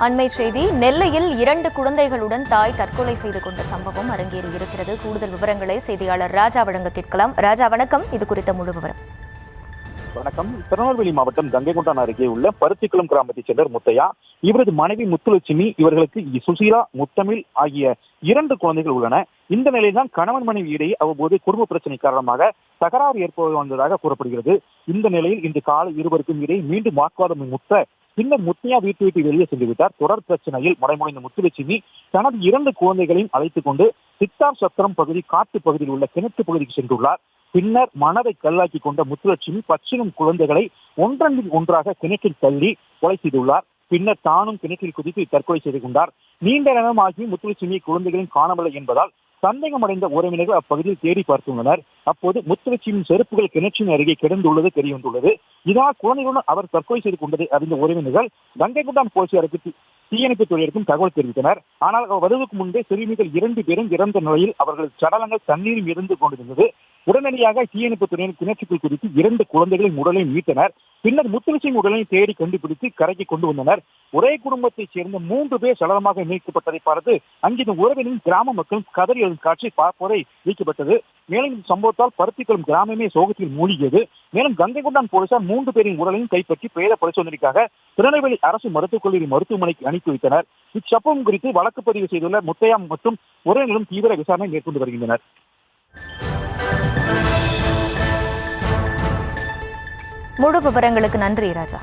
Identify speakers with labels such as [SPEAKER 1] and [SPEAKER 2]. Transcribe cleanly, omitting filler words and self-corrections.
[SPEAKER 1] அண்மை செய்தி. நெல்லையில் 2 குழந்தைகளுடன் தாய் தற்கொலை செய்து கொண்ட சம்பவம் அரங்கேறி இருக்கிறது. கூடுதல் விவரங்களை செய்தியாளர் ராஜா வழங்க கேட்கலாம். ராஜா, வணக்கம். இது குறித்த முழு விவரம்.
[SPEAKER 2] வணக்கம். திருநெல்வேலி மாவட்டம் கங்கைகொண்டான் அருகே உள்ள பருத்திக்குளம் கிராமத்தைச் சேர்ந்த முத்தையா, இவரது மனைவி முத்துலட்சுமி, இவர்களுக்கு சுசீலா, முத்தமிழ் ஆகிய 2 குழந்தைகள் உள்ளன. இந்த நிலையில்தான் கணவன் மனைவி இடையே அவ்வப்போது குடும்ப பிரச்சனை காரணமாக தகராறு ஏற்பட்டு வந்ததாக கூறப்படுகிறது. இந்த நிலையில் இன்று காலை இருவருக்கும் இடையே மீண்டும் வாக்குவாதம் முத்த பின்னர் முத்தையா வீட்டு விட்டு வெளியே சென்றுவிட்டார். தொடர் பிரச்சனையில் முறைமுறைந்த முத்துலட்சுமி தனது 2 குழந்தைகளையும் அழைத்துக் கொண்டு சித்தார் சத்திரம் பகுதி காட்டு பகுதியில் உள்ள கிணற்று பகுதிக்கு சென்றுள்ளார். பின்னர் மனதை கல்லாக்கி கொண்ட முத்துலட்சுமி பச்சிலும் குழந்தைகளை ஒன்றன் ஒன்றாக கிணற்றில் தள்ளி கொலை செய்துள்ளார். பின்னர் தானும் கிணற்றில் குதித்து தற்கொலை செய்து கொண்டார். நீண்ட நேரம் ஆகியும் முத்துலட்சுமி குழந்தைகளின் காணவில்லை என்பதால் சந்தேகமடைந்த உறவினர்கள் அப்பகுதியில் தேடி பார்த்துள்ளனர். அப்போது முத்துலட்சுமியின் செருப்புகள் கிணற்றின் அருகே கிடந்துள்ளது தெரிய வந்துள்ளது. இதனால் குழந்தைகளுடன் அவர் தற்கொலை செய்து கொண்டதை அறிந்த உறவினர்கள் கங்கைகொண்டான் போலீசாருக்கு தீயணைப்புத் துறையினருக்கும் தகவல் தெரிவித்தனர். ஆனால் வருவதற்கு முன்பே சிறுமிகள் 2 பேரும் இறந்த நிலையில் அவர்கள் சடலங்கள் தண்ணீரில் இருந்து கொண்டிருந்தது. உடனடியாக தீயணைப்புத் துறையினர் கிணற்றுக்குள் குதித்து 2 குழந்தைகளின் உடலை மீட்டனர். பின்னர் முத்துலட்சுமி உடலை தேடி கண்டுபிடித்து கரைக்கு கொண்டு வந்தனர். ஒரே குடும்பத்தைச் சேர்ந்த 3 பேர் சடலமாக மீட்கப்பட்டதை பார்த்து அங்கிருந்த உறவினரின் கிராம மக்கள் கதறி எழும் காட்சி பார்ப்போரை நீக்கப்பட்டது. மேலும் இந்த சம்பவத்தால் பருத்திக்குளம் கிராமமே சோகத்தில் மூழ்கியது. மேலும் கங்கைகொண்டான் போலீசார் 3 பேரின் உடலையும் கைப்பற்றி பிரேத பரிசோதனைக்காக திருநெல்வேலி அரசு மருத்துவக் கல்லூரி மருத்துவமனைக்கு அனுப்பி வைத்தனர். இச்சம்பவம் குறித்து வழக்கு பதிவு செய்துள்ள முத்தையா மற்றும் உறவினரும் தீவிர விசாரணை மேற்கொண்டு வருகின்றனர்.
[SPEAKER 1] முழு விவரங்களுக்கு நன்றி ராஜா.